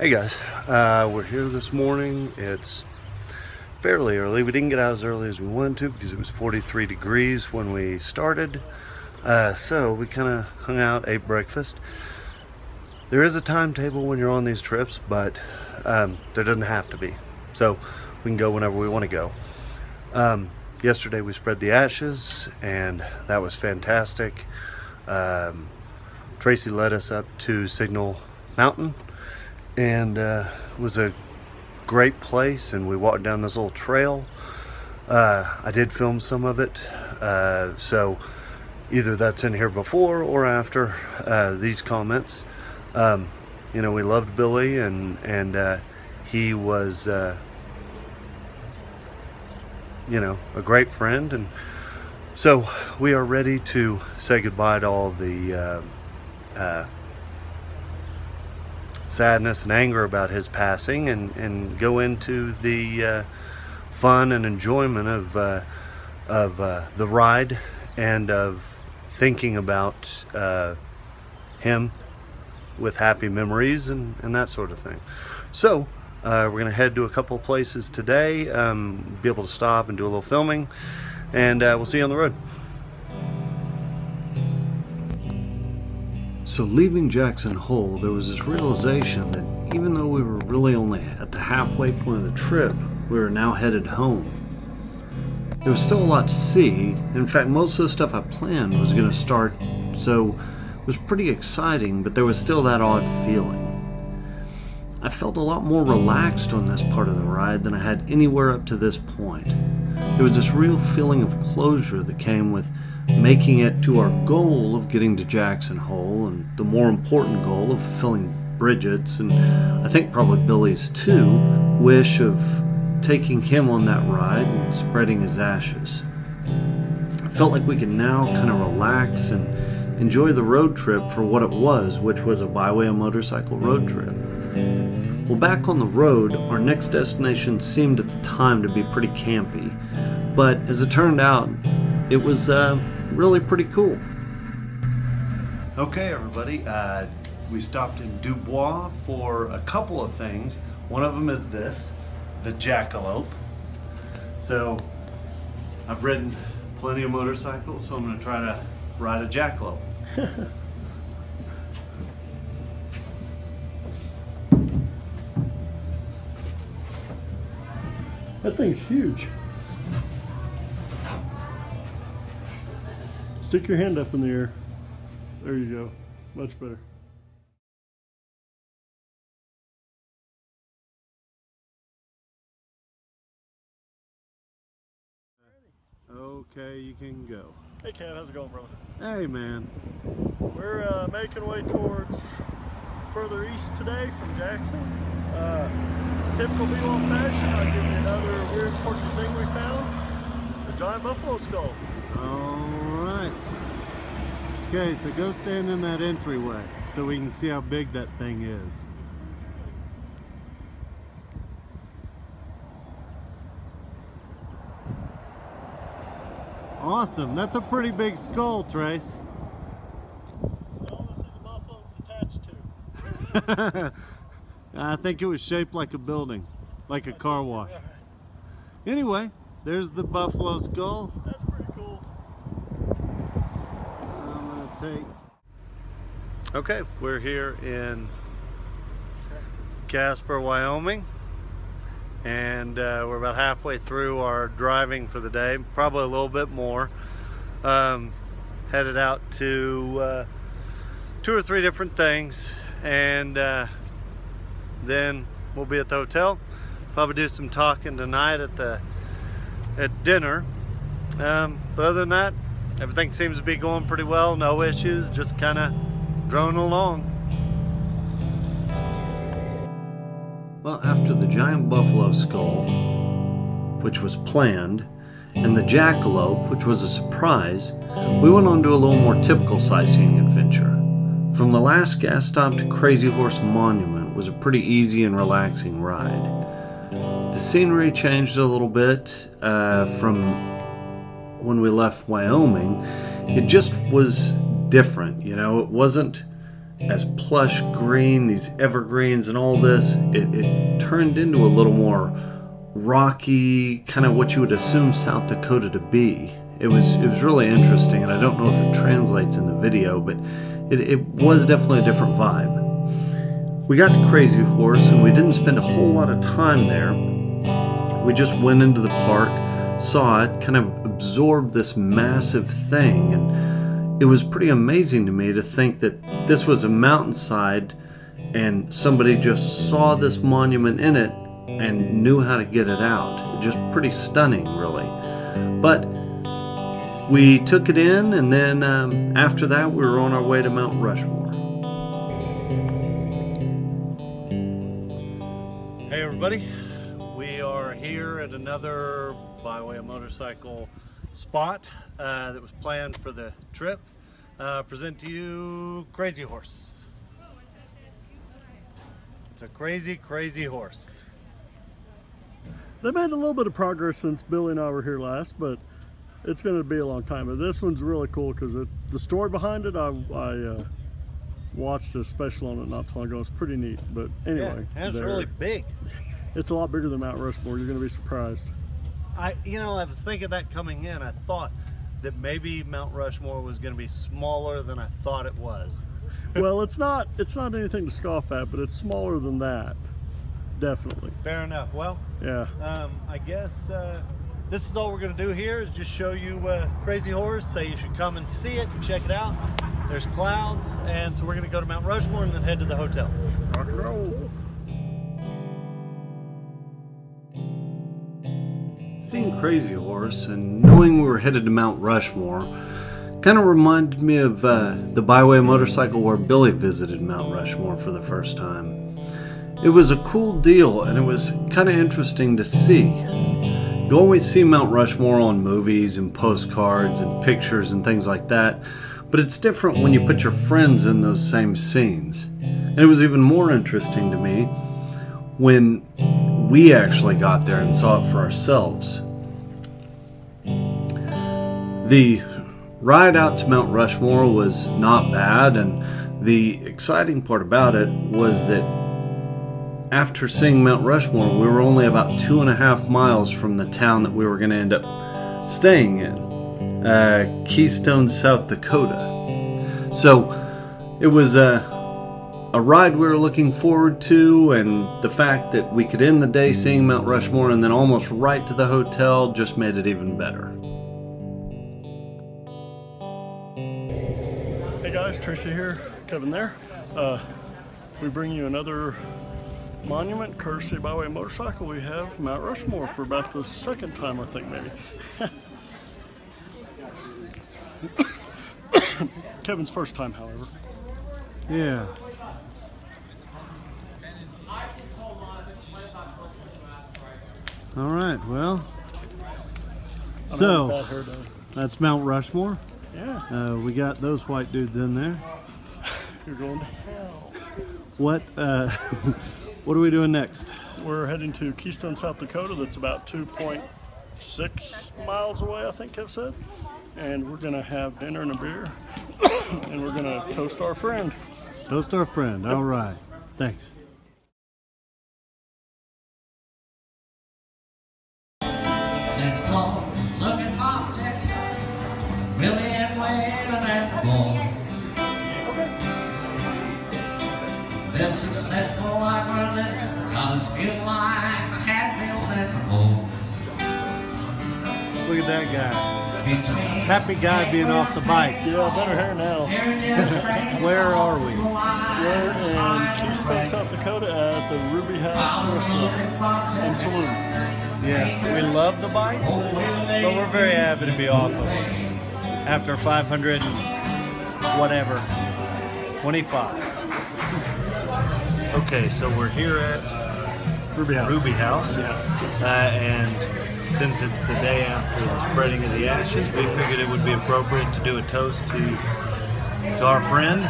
Hey guys, we're here this morning. It's fairly early. We didn't get out as early as we wanted to because it was 43 degrees when we started. So we kind of hung out, ate breakfast. There is a timetable when you're on these trips, but there doesn't have to be. So we can go whenever we want to go. Yesterday we spread the ashes and that was fantastic. Tracy led us up to Signal Mountain, and it was a great place, and we walked down this little trail. I did film some of it, so either that's in here before or after these comments. You know, we loved Billy, and he was you know, a great friend, and so we are ready to say goodbye to all the sadness and anger about his passing, and go into the fun and enjoyment of the ride, and of thinking about him with happy memories and that sort of thing. So we're gonna head to a couple of places today, be able to stop and do a little filming, and we'll see you on the road. So leaving Jackson Hole, there was this realization that even though we were really only at the halfway point of the trip, we were now headed home. There was still a lot to see. In fact, most of the stuff I planned was going to start, so it was pretty exciting, but there was still that odd feeling. I felt a lot more relaxed on this part of the ride than I had anywhere up to this point. There was this real feeling of closure that came with making it to our goal of getting to Jackson Hole, and the more important goal of fulfilling Bridget's, and I think probably Billy's too, wish of taking him on that ride and spreading his ashes. I felt like we could now kind of relax and enjoy the road trip for what it was, which was a BWOM motorcycle road trip. Well, back on the road, our next destination seemed at the time to be pretty campy, but as it turned out, it was really pretty cool. Okay, everybody, we stopped in BWOM for a couple of things. One of them is this, the jackalope. So I've ridden plenty of motorcycles, so I'm going to try to ride a jackalope. That thing's huge. Stick your hand up in the air. There you go. Much better. Okay, you can go. Hey Kev, how's it going, brother? Hey man. We're making our way towards further east today from Jackson. Typical BWOM fashion, I'll give you another weird quirky thing we found. A giant buffalo skull. Alright. Okay, so go stand in that entryway so we can see how big that thing is. Awesome, that's a pretty big skull, Trace. I want to see the buffalo it's attached to. I think it was shaped like a building, like a car wash. Anyway, there's the buffalo skull. That's pretty cool. I'm gonna take. Okay, we're here in Casper, Wyoming, and we're about halfway through our driving for the day, probably a little bit more. Headed out to 2 or 3 different things, and then we'll be at the hotel. Probably do some talking tonight at dinner. But other than that, everything seems to be going pretty well. No issues, just kind of droning along. Well, after the giant buffalo skull, which was planned, and the jackalope, which was a surprise, we went on to a little more typical sightseeing adventure. From the last gas stop to Crazy Horse Monument was a pretty easy and relaxing ride. The scenery changed a little bit from when we left Wyoming. It just was different, you know. It wasn't as plush green, these evergreens and all this, it turned into a little more rocky, kind of what you would assume South Dakota to be. It was really interesting, and I don't know if it translates in the video, but it was definitely a different vibe. We got to Crazy Horse, and we didn't spend a whole lot of time there. We just went into the park, saw it, kind of absorbed this massive thing, and it was pretty amazing to me to think that this was a mountainside and somebody just saw this monument in it and knew how to get it out. Just pretty stunning, really. But we took it in, and then after that we were on our way to Mount Rushmore. Hey everybody, we are here at another BWOM motorcycle spot that was planned for the trip. Present to you Crazy Horse. It's a crazy horse. They made a little bit of progress since Billy and I were here last, but it's going to be a long time. But this one's really cool because the story behind it, I watched a special on it not too long ago. It's pretty neat. But anyway, yeah, and it's really big. It's a lot bigger than Mount Rushmore. You're going to be surprised. I was thinking that coming in. I thought that maybe Mount Rushmore was going to be smaller than I thought it was. Well, it's not anything to scoff at, but it's smaller than that. Definitely. Fair enough. Well, yeah. I guess this is all we're going to do here is just show you Crazy Horse, say you should come and see it and check it out. There's clouds, and so we're going to go to Mount Rushmore and then head to the hotel. Rock and roll. Seeing Crazy Horse and knowing we were headed to Mount Rushmore kind of reminded me of the BWOM motorcycle where Billy visited Mount Rushmore for the first time. It was a cool deal, and it was kind of interesting to see. You always see Mount Rushmore on movies and postcards and pictures and things like that, but it's different when you put your friends in those same scenes. And it was even more interesting to me when we actually got there and saw it for ourselves. The ride out to Mount Rushmore was not bad, and the exciting part about it was that after seeing Mount Rushmore, we were only about 2.5 miles from the town that we were going to end up staying in, Keystone, South Dakota. So it was a ride we were looking forward to, and the fact that we could end the day seeing Mount Rushmore and then almost right to the hotel just made it even better. Hey guys, Tracy here, Kevin there. We bring you another monument courtesy of BWOM motorcycle. We have Mount Rushmore for about the second time, I think, maybe. Kevin's first time, however. Yeah. All right, well, so that's Mount Rushmore. Yeah. We got those white dudes in there. You're going to hell. What what are we doing next? We're heading to Keystone, South Dakota. That's about 2.6 miles away, I think Kev said. And we're going to have dinner and a beer. And we're going to toast our friend. Toast our friend. All right. Thanks. Let's go look at optics, Willie and Waylon and the boys. This successful life we're living, not a spewed like the handbills and the poles. Look at that guy. Between Happy guy being off the bike. Yeah, better hair now. Where are we? We're in Keystone, South Dakota at the Ruby House Restaurant and Saloon. Yes, we love the bikes, but we're very happy to be off of them after 500 and whatever, 25. Okay, so we're here at Ruby House. And since it's the day after the spreading of the ashes, we figured it would be appropriate to do a toast to our friend,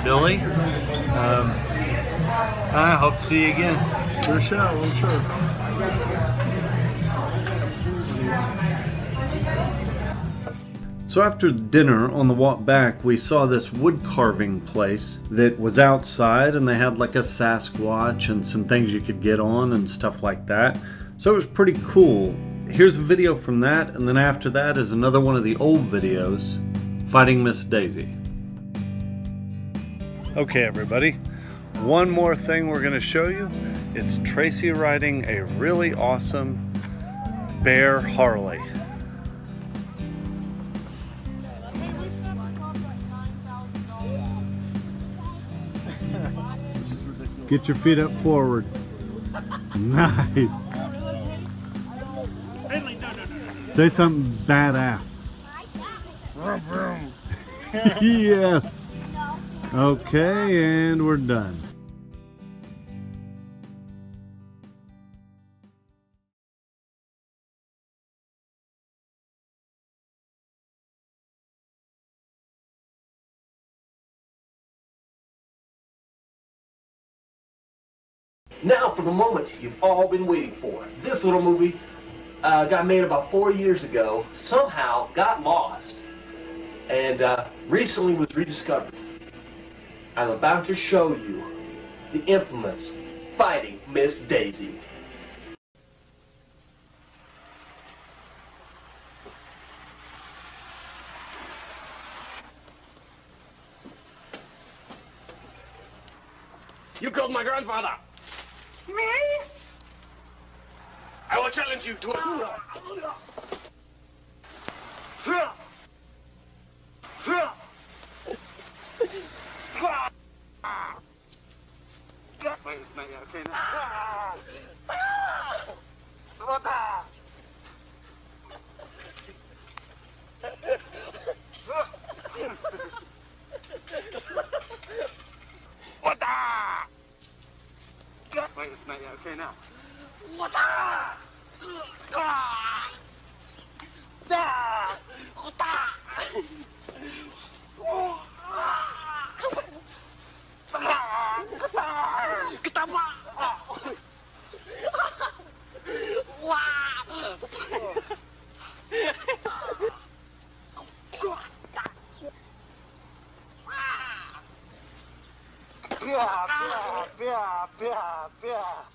Billy. I hope to see you again. We shall, I'm sure. So after dinner, on the walk back, we saw this wood carving place that was outside, and they had like a Sasquatch and some things you could get on and stuff like that. So it was pretty cool. Here's a video from that, and then after that is another one of the old videos, Fighting Miss Daisy. Okay everybody, one more thing we're going to show you. It's Tracy riding a really awesome Bear Harley. Get your feet up forward. Nice. Say something badass. Yes. Okay, and we're done. Now for the moment you've all been waiting for. This little movie got made about 4 years ago, somehow got lost, and recently was rediscovered. I'm about to show you the infamous Fighting Miss Daisy. You killed my grandfather! Me? I will challenge you to a duel. Okay, now. Yeah.